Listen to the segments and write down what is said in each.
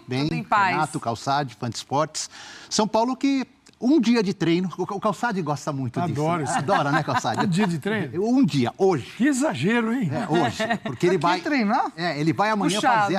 Bem, tudo em paz. Renato, Calçade, Fã de Esportes. São Paulo que um dia de treino, o Calçade gosta muito disso. Adoro isso. Adora, né, Calçade? Um dia de treino? Um dia, hoje. Que exagero, hein? Hoje. Porque ele vai treinar? Ele vai amanhã fazer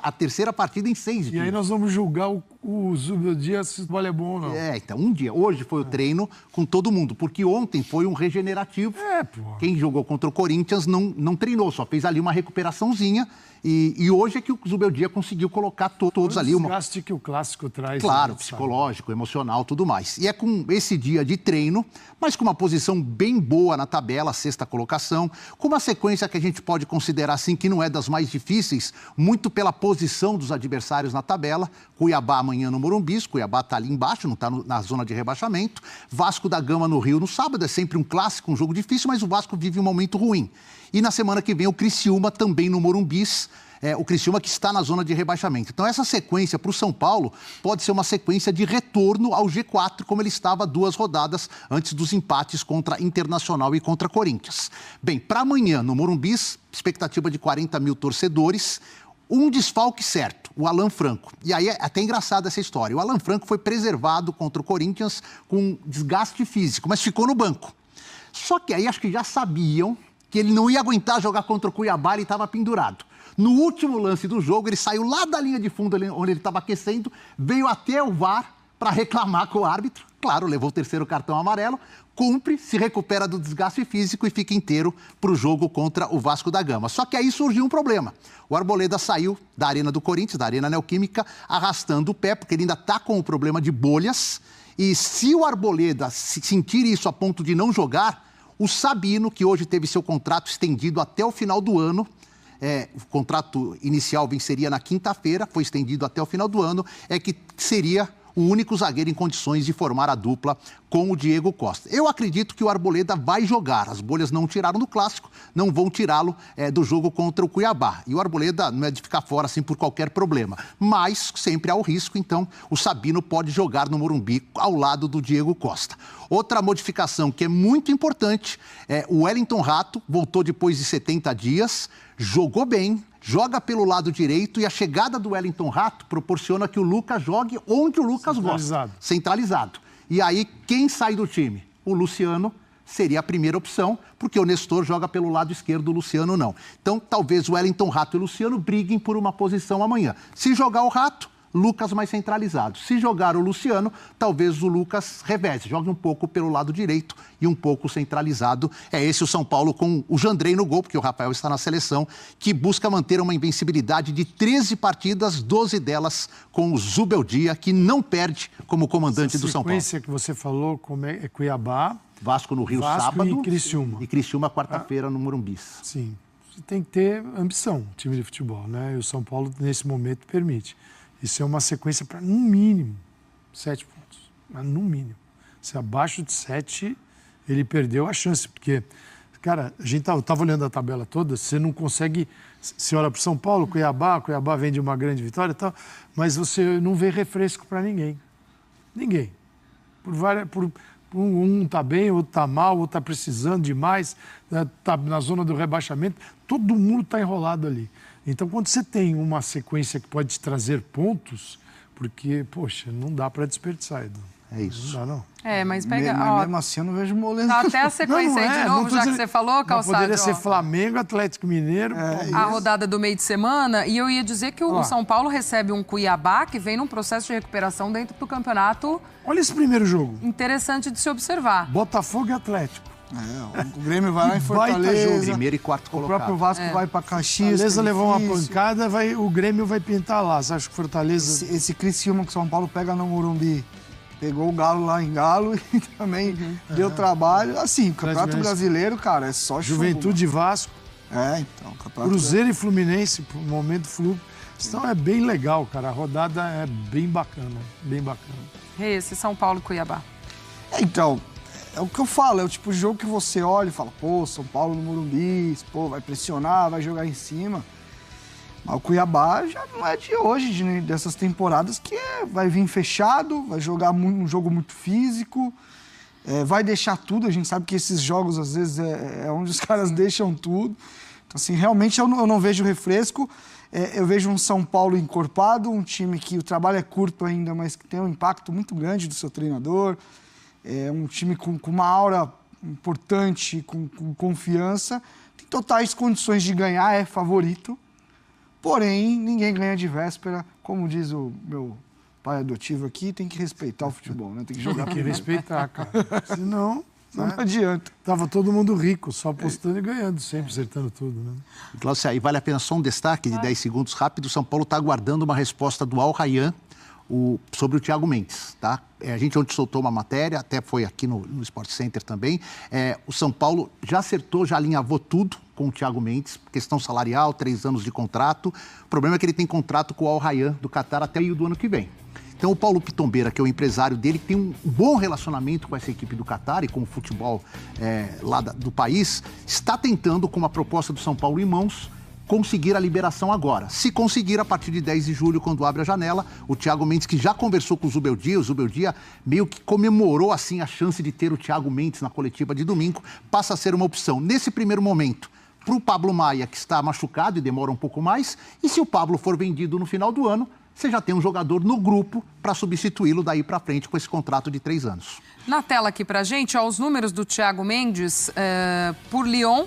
a terceira partida em 6 dias. E aí nós vamos julgar o Zubeldia se o vale é bom ou não. Então, um dia. Hoje foi o treino com todo mundo, porque ontem foi um regenerativo. Pô. Quem jogou contra o Corinthians não treinou, só fez ali uma recuperaçãozinha. E hoje é que o Zubeldia conseguiu colocar todos ali. O desgaste que o clássico traz. Claro, psicológico, emocional, tudo mais. E é com esse dia de treino, mas com uma posição bem boa na tabela, sexta colocação, com uma sequência que a gente pode considerar assim que não é das mais difíceis, muito pela posição dos adversários na tabela. Cuiabá amanhã no Morumbi, Cuiabá está ali embaixo, não está na zona de rebaixamento. Vasco da Gama no Rio no sábado, é sempre um clássico, um jogo difícil, mas o Vasco vive um momento ruim. E na semana que vem o Criciúma também no Morumbi, o Criciúma que está na zona de rebaixamento. Então essa sequência para o São Paulo pode ser uma sequência de retorno ao G4, como ele estava 2 rodadas antes dos empates contra Internacional e contra Corinthians. Bem, para amanhã no Morumbi, expectativa de 40 mil torcedores, um desfalque certo, o Alan Franco. E aí é até engraçada essa história. O Alan Franco foi preservado contra o Corinthians com desgaste físico, mas ficou no banco. Só que aí acho que já sabiam que ele não ia aguentar jogar contra o Cuiabá, ele estava pendurado. No último lance do jogo, ele saiu lá da linha de fundo, onde ele estava aquecendo, veio até o VAR para reclamar com o árbitro. Claro, levou o 3º cartão amarelo, cumpre, se recupera do desgaste físico e fica inteiro para o jogo contra o Vasco da Gama. Só que aí surgiu um problema. O Arboleda saiu da Arena do Corinthians, da Arena Neoquímica, arrastando o pé, porque ele ainda está com o problema de bolhas. E se o Arboleda sentir isso a ponto de não jogar, o Sabino, que hoje teve seu contrato estendido até o final do ano, o contrato inicial venceria na quinta-feira, foi estendido até o final do ano, que seria o único zagueiro em condições de formar a dupla com o Diego Costa. Eu acredito que o Arboleda vai jogar. As bolhas não tiraram do clássico, não vão tirá-lo do jogo contra o Cuiabá. E o Arboleda não é de ficar fora assim por qualquer problema. Mas sempre há o risco, então o Sabino pode jogar no Morumbi ao lado do Diego Costa. Outra modificação que é muito importante o Wellington Rato voltou depois de 70 dias, jogou bem, joga pelo lado direito e a chegada do Wellington Rato proporciona que o Lucas jogue onde o Lucas gosta. Centralizado. E aí, quem sai do time? O Luciano seria a primeira opção, porque o Nestor joga pelo lado esquerdo, o Luciano não. Então, talvez o Wellington Rato e o Luciano briguem por uma posição amanhã. Se jogar o Rato, Lucas mais centralizado. Se jogar o Luciano, talvez o Lucas reveze, jogue um pouco pelo lado direito e um pouco centralizado. É esse o São Paulo com o Jandrei no gol, porque o Rafael está na seleção, que busca manter uma invencibilidade de 13 partidas, 12 delas com o Zubeldia, que não perde como comandante do São Paulo. A sequência que você falou é Cuiabá, Vasco no Rio Vasco sábado e Criciúma. E Criciúma quarta-feira no Morumbi. Sim, você tem que ter ambição, time de futebol, né? E o São Paulo, nesse momento, permite. Isso é uma sequência para, no mínimo, 7 pontos. Mas, no mínimo. Se abaixo de 7, ele perdeu a chance. Porque, cara, eu estava olhando a tabela toda, você não consegue... Você olha para o São Paulo, Cuiabá vem de uma grande vitória e tal, mas você não vê refresco para ninguém. Ninguém. Um está bem, outro está mal, outro está precisando demais, está na zona do rebaixamento. Todo mundo está enrolado ali. Então, quando você tem uma sequência que pode te trazer pontos, porque, poxa, não dá para desperdiçar, Edu. É isso. Não dá, não. Mas pega... Mas mesmo assim eu não vejo moleza. Tá até a sequência aí de novo, já que você falou, Calçado. Poderia ser Flamengo, Atlético Mineiro. A rodada do meio de semana. E eu ia dizer que o São Paulo recebe um Cuiabá que vem num processo de recuperação dentro do campeonato. Olha esse primeiro jogo. Interessante de se observar. Botafogo e Atlético. O Grêmio vai lá em Fortaleza. Primeiro e quarto colocado. O próprio Vasco vai para Caxias. Fortaleza levou uma pancada, o Grêmio vai pintar lá. Você acha que Fortaleza... Esse Criciúma que o São Paulo pega no Morumbi, pegou o Galo lá em Galo e também deu trabalho. Assim, o Campeonato Brasileiro, cara, é só chuva. Juventude e Vasco. Então. Cruzeiro e Fluminense, por momento fluxo. Então é bem legal, cara. A rodada é bem bacana, bem bacana. Esse São Paulo e Cuiabá. Então... É o que eu falo, é o tipo de jogo que você olha e fala, pô, São Paulo no Morumbi, pô, vai pressionar, vai jogar em cima. Mas o Cuiabá já não é de hoje, dessas temporadas, que vai vir fechado, vai jogar um jogo muito físico, vai deixar tudo. A gente sabe que esses jogos, às vezes, é onde os caras deixam tudo. Então, assim, realmente eu não vejo refresco. Eu vejo um São Paulo encorpado, um time que o trabalho é curto ainda, mas que tem um impacto muito grande do seu treinador. É um time com uma aura importante, com confiança. Tem totais condições de ganhar, é favorito. Porém, ninguém ganha de véspera. Como diz o meu pai adotivo aqui, tem que respeitar o futebol, né? Tem que jogar. Tem que respeitar, cara. Senão... Não adianta. Tava todo mundo rico, só apostando e ganhando, sempre acertando tudo, né? Glaucia, e vale a pena só um destaque de 10 segundos rápido. O São Paulo está aguardando uma resposta do Al Rayyan sobre o Thiago Mendes, tá? A gente ontem soltou uma matéria, até foi aqui no Sport Center também. O São Paulo já acertou, já alinhavou tudo com o Thiago Mendes, questão salarial, 3 anos de contrato. O problema é que ele tem contrato com o Al Rayyan do Catar até o meio do ano que vem. Então, o Paulo Pitombeira, que é o empresário dele, que tem um bom relacionamento com essa equipe do Catar e com o futebol lá do país, está tentando, com uma proposta do São Paulo em mãos, conseguir a liberação agora. Se conseguir, a partir de 10 de julho, quando abre a janela, o Thiago Mendes, que já conversou com o Zubeldia meio que comemorou assim a chance de ter o Thiago Mendes na coletiva de domingo, passa a ser uma opção. Nesse primeiro momento, para o Pablo Maia, que está machucado e demora um pouco mais, e se o Pablo for vendido no final do ano, você já tem um jogador no grupo para substituí-lo daí para frente com esse contrato de 3 anos. Na tela aqui para a gente, os números do Thiago Mendes por Lyon,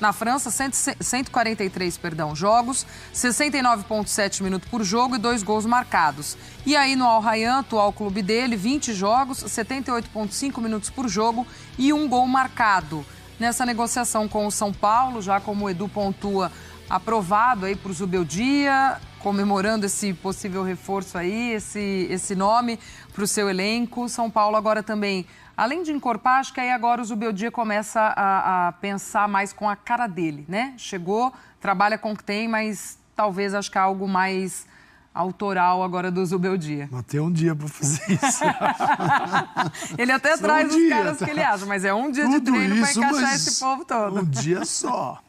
na França, 143 jogos, 69,7 minutos por jogo e 2 gols marcados. E aí no Al Rayyan, atual clube dele, 20 jogos, 78,5 minutos por jogo e 1 gol marcado. Nessa negociação com o São Paulo, já como o Edu pontua, aprovado aí por Zubeldia, comemorando esse possível reforço aí, esse nome para o seu elenco. São Paulo agora também, além de encorpar, acho que aí agora o Zubeldia começa a pensar mais com a cara dele, né? Chegou, trabalha com o que tem, mas talvez acho que é algo mais autoral agora do Zubeldia. Mas tem um dia para fazer isso. Ele até traz os caras que ele acha, mas é um dia de treino para encaixar esse povo todo. Um dia só.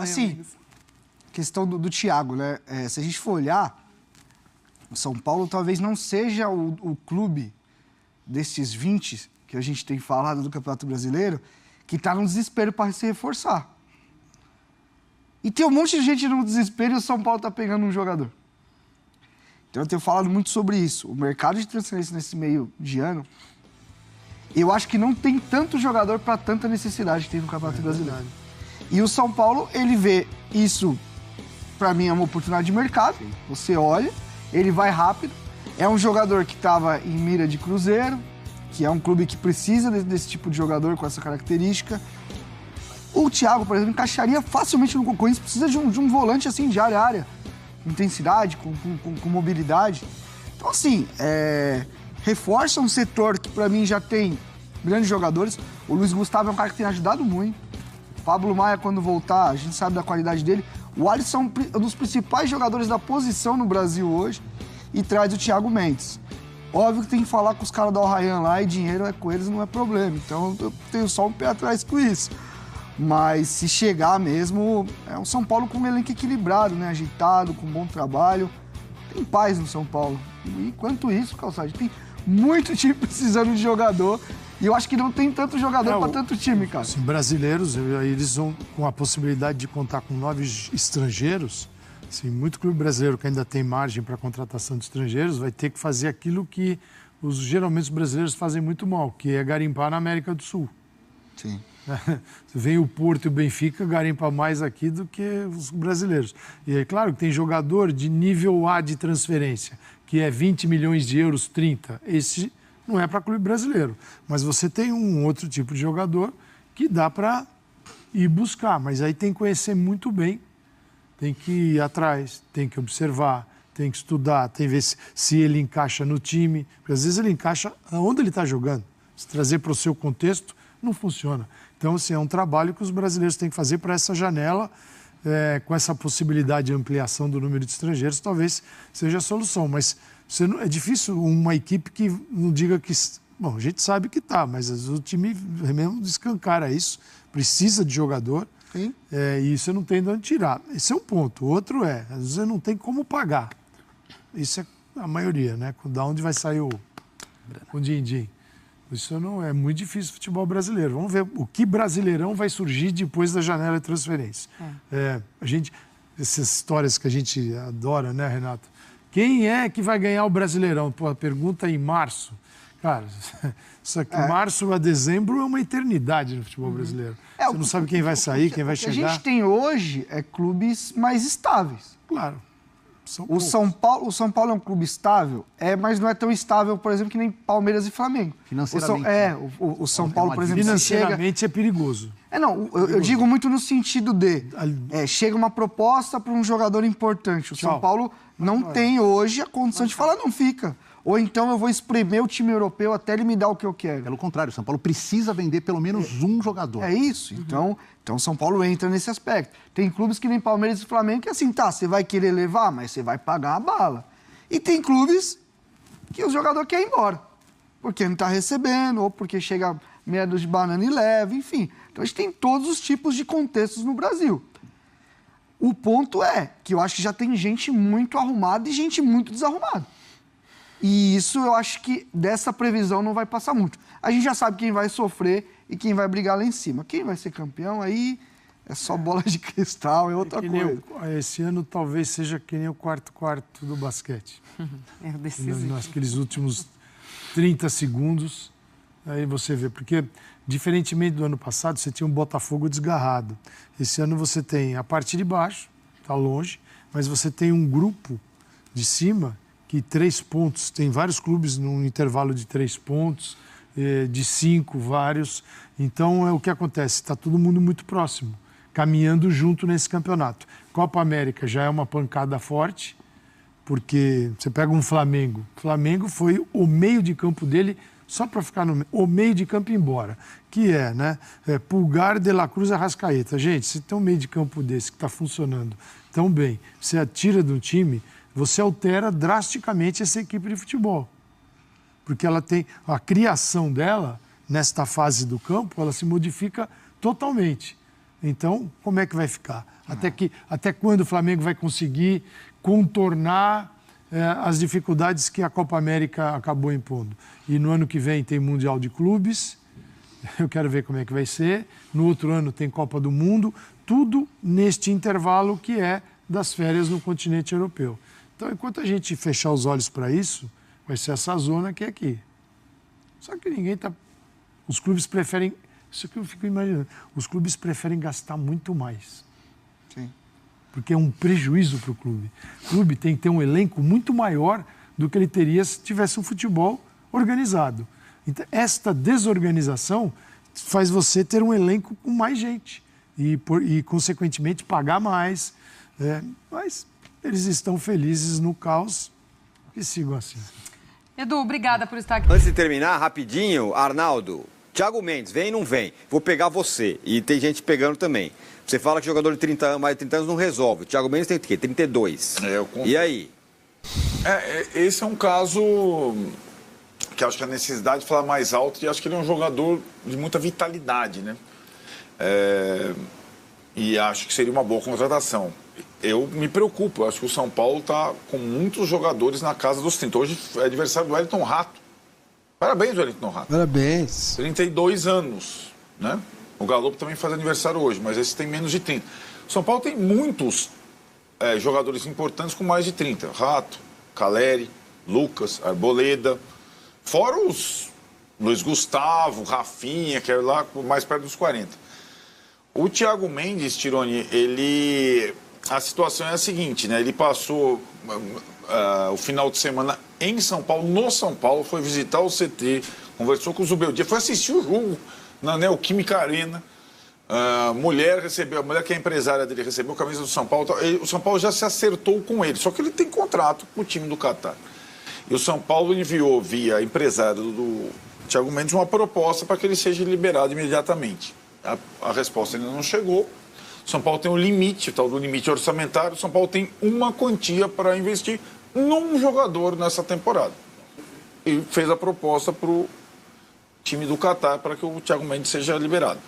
Assim, questão do Thiago, né? Se a gente for olhar, o São Paulo talvez não seja o clube desses 20 que a gente tem falado do Campeonato Brasileiro que está no desespero para se reforçar. E tem um monte de gente no desespero e o São Paulo está pegando um jogador. Então eu tenho falado muito sobre isso. O mercado de transferência nesse meio de ano, eu acho que não tem tanto jogador para tanta necessidade que tem no Campeonato Brasileiro. E o São Paulo, ele vê isso, para mim, é uma oportunidade de mercado. Você olha, ele vai rápido. É um jogador que estava em mira de Cruzeiro, que é um clube que precisa desse tipo de jogador com essa característica. O Thiago, por exemplo, encaixaria facilmente no Corinthians, precisa de um volante assim, de área a área. Intensidade, com mobilidade. Então, assim, reforça um setor que, para mim, já tem grandes jogadores. O Luiz Gustavo é um cara que tem ajudado muito. Pablo Maia, quando voltar, a gente sabe da qualidade dele. O Alisson é um dos principais jogadores da posição no Brasil hoje e traz o Thiago Mendes. Óbvio que tem que falar com os caras do Al Rayyan lá e dinheiro com eles não é problema. Então, eu tenho só um pé atrás com isso. Mas se chegar mesmo, é um São Paulo com um elenco equilibrado, né? Ajeitado, com bom trabalho. Tem paz no São Paulo. E enquanto isso, Calçade, tem muito time precisando de jogador. E eu acho que não tem tanto jogador para tanto time, cara. Assim, brasileiros, eles vão com a possibilidade de contar com 9 estrangeiros. Assim, muito clube brasileiro que ainda tem margem para contratação de estrangeiros vai ter que fazer aquilo que geralmente os brasileiros fazem muito mal, que é garimpar na América do Sul. Sim. Vem o Porto e o Benfica, garimpa mais aqui do que os brasileiros. E é claro que tem jogador de nível A de transferência, que é 20 milhões de euros, 30. Esse não é para clube brasileiro. Mas você tem um outro tipo de jogador que dá para ir buscar. Mas aí tem que conhecer muito bem, tem que ir atrás, tem que observar, tem que estudar, tem que ver se ele encaixa no time. Porque às vezes ele encaixa onde ele está jogando. Se trazer para o seu contexto, não funciona. Então, assim, é um trabalho que os brasileiros têm que fazer para essa janela, com essa possibilidade de ampliação do número de estrangeiros, talvez seja a solução. Mas é difícil uma equipe que não diga que... Bom, a gente sabe que está, mas às vezes o time mesmo descancara isso, precisa de jogador, e você não tem de onde tirar. Esse é um ponto. O outro às vezes você não tem como pagar. Isso é a maioria, né? Da onde vai sair o din-din. Isso não é muito difícil no futebol brasileiro. Vamos ver o que Brasileirão vai surgir depois da janela de transferência. essas histórias que a gente adora, né, Renato? Quem é que vai ganhar o Brasileirão? Pô, a pergunta em março. Cara, isso aqui, março a dezembro é uma eternidade no futebol brasileiro. Você não sabe quem vai sair, quem vai chegar. O que a gente tem hoje é clubes mais estáveis. Claro. O São Paulo é um clube estável, mas não é tão estável, por exemplo, que nem Palmeiras e Flamengo. Financeiramente. O São Paulo, por exemplo, financeiramente é perigoso. Eu digo muito no sentido de chega uma proposta para um jogador importante. O São Paulo não tem hoje a condição de falar, não fica. Ou então eu vou espremer o time europeu até ele me dar o que eu quero. Pelo contrário, o São Paulo precisa vender pelo menos um jogador. É isso. Então o São Paulo entra nesse aspecto. Tem clubes que nem Palmeiras e Flamengo que assim, você vai querer levar, mas você vai pagar a bala. E tem clubes que o jogador quer ir embora. Porque não está recebendo, ou porque chega meia dúzia de banana e leva, enfim. Então a gente tem todos os tipos de contextos no Brasil. O ponto é que eu acho que já tem gente muito arrumada e gente muito desarrumada. E isso eu acho que dessa previsão não vai passar muito. A gente já sabe quem vai sofrer e quem vai brigar lá em cima. Quem vai ser campeão, aí é só bola de cristal, é outra coisa. Esse ano talvez seja que nem o quarto do basquete. É decisivo. Naqueles últimos 30 segundos, aí você vê. Porque, diferentemente do ano passado, você tinha um Botafogo desgarrado. Esse ano você tem a parte de baixo, está longe, mas você tem um grupo de cima que 3 pontos, tem vários clubes num intervalo de 3 pontos, de 5, vários. Então, é o que acontece, está todo mundo muito próximo, caminhando junto nesse campeonato. Copa América já é uma pancada forte, porque você pega um Flamengo. O Flamengo foi o meio de campo dele, só para ficar no meio, o meio de campo embora, que Pulgar, De La Cruz, Arrascaeta. Gente, se tem um meio de campo desse que está funcionando tão bem, você atira do time, você altera drasticamente essa equipe de futebol. Porque ela tem a criação dela, nesta fase do campo, ela se modifica totalmente. Então, como é que vai ficar? Até quando o Flamengo vai conseguir contornar as dificuldades que a Copa América acabou impondo? E no ano que vem tem Mundial de Clubes, eu quero ver como é que vai ser. No outro ano tem Copa do Mundo, tudo neste intervalo que é das férias no continente europeu. Então, enquanto a gente fechar os olhos para isso, vai ser essa zona que é aqui. Só que ninguém está... Os clubes preferem... Isso que eu fico imaginando. Os clubes preferem gastar muito mais. Sim. Porque é um prejuízo para o clube. O clube tem que ter um elenco muito maior do que ele teria se tivesse um futebol organizado. Então, esta desorganização faz você ter um elenco com mais gente. E consequentemente, pagar mais. Mas... eles estão felizes no caos, que sigam assim. Edu, obrigada por estar aqui. Antes de terminar, rapidinho, Arnaldo, Thiago Mendes, vem ou não vem? Vou pegar você, e tem gente pegando também. Você fala que jogador de 30 anos, mais de 30 anos não resolve. O Thiago Mendes tem o quê? 32. E aí? Esse é um caso que acho que a necessidade de falar mais alto, e acho que ele é um jogador de muita vitalidade, né? E acho que seria uma boa contratação. Eu me preocupo, acho que o São Paulo está com muitos jogadores na casa dos 30. Hoje é aniversário do Wellington Rato. Parabéns, Wellington Rato. Parabéns. 32 anos, né? O Galo também faz aniversário hoje, mas esse tem menos de 30. O São Paulo tem muitos jogadores importantes com mais de 30. Rato, Caleri, Lucas, Arboleda. Fora os Luiz Gustavo, Rafinha, que é lá mais perto dos 40. O Thiago Mendes, Tironi, a situação é a seguinte, né? Ele passou o final de semana em São Paulo, no São Paulo, foi visitar o CT, conversou com o Zubeldia, foi assistir o jogo na Neoquímica Arena. A mulher que é empresária dele, recebeu a camisa do São Paulo. O São Paulo já se acertou com ele, só que ele tem contrato com o time do Catar. E o São Paulo enviou, via empresário do Thiago Mendes, uma proposta para que ele seja liberado imediatamente. A resposta ainda não chegou. O São Paulo tem um limite, tal do limite orçamentário. O São Paulo tem uma quantia para investir num jogador nessa temporada. E fez a proposta para o time do Catar para que o Thiago Mendes seja liberado.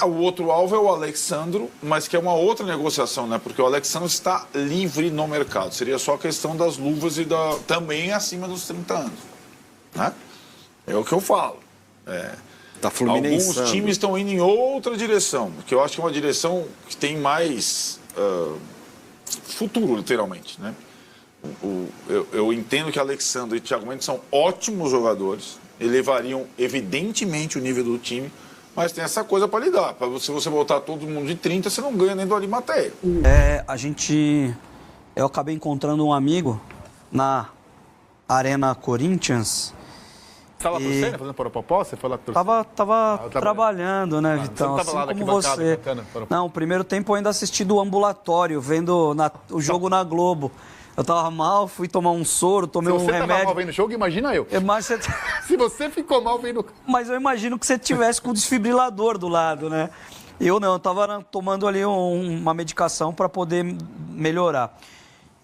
O outro alvo é o Alexandro, mas que é uma outra negociação, né? Porque o Alexandro está livre no mercado. Seria só a questão das luvas e também acima dos 30 anos. Né? É o que eu falo. Alguns times estão indo em outra direção, que eu acho que é uma direção que tem mais futuro, literalmente, né? Eu entendo que Alexandre e Thiago Mendes são ótimos jogadores, elevariam evidentemente o nível do time, mas tem essa coisa para lidar. Se você botar todo mundo de 30, você não ganha nem do Arimateia. Eu acabei encontrando um amigo na Arena Corinthians. Estava torcendo, fazendo Poropopó? Você foi lá torcer? Tava trabalhando, né, Vitão? Você não tava assim lá como você. cantando, Não, o primeiro tempo eu ainda assisti do ambulatório, vendo o jogo na Globo. Eu tava mal, fui tomar um soro, tomei um remédio. Se você tava mal vendo o jogo, imagina eu. Se você ficou mal vendo... Mas eu imagino que você tivesse com o desfibrilador do lado, né? Eu não, eu tava tomando ali uma medicação para poder melhorar.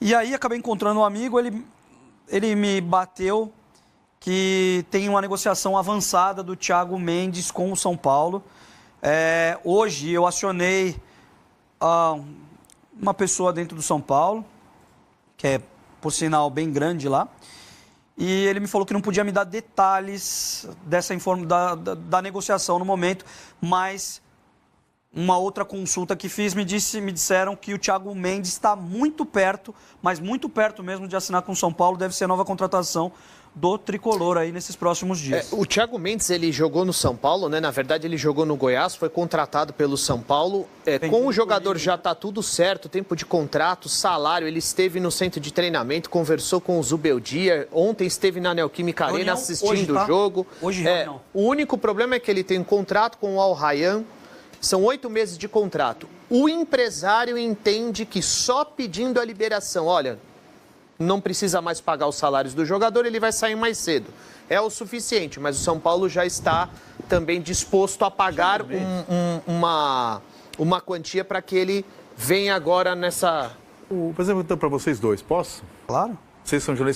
E aí acabei encontrando um amigo, ele me bateu que tem uma negociação avançada do Thiago Mendes com o São Paulo. Hoje eu acionei uma pessoa dentro do São Paulo, que é, por sinal, bem grande lá, e ele me falou que não podia me dar detalhes da negociação no momento, mas uma outra consulta que fiz me disseram que o Thiago Mendes está muito perto, mas muito perto mesmo de assinar com o São Paulo, deve ser a nova contratação do Tricolor aí nesses próximos dias. O Thiago Mendes, ele jogou no São Paulo, né? Na verdade, ele jogou no Goiás, foi contratado pelo São Paulo. Com o jogador já está tudo certo, tempo de contrato, salário, ele esteve no centro de treinamento, conversou com o Zubeldia, ontem esteve na Neoquímica Arena assistindo o jogo. Hoje não. O único problema é que ele tem um contrato com o Al Rayyan, são 8 meses de contrato. O empresário entende que só pedindo a liberação, olha, não precisa mais pagar os salários do jogador, ele vai sair mais cedo. É o suficiente, mas o São Paulo já está também disposto a pagar uma quantia para que ele venha agora nessa... Vou fazer uma pergunta para vocês dois, posso? Claro. Vocês são jornalistas.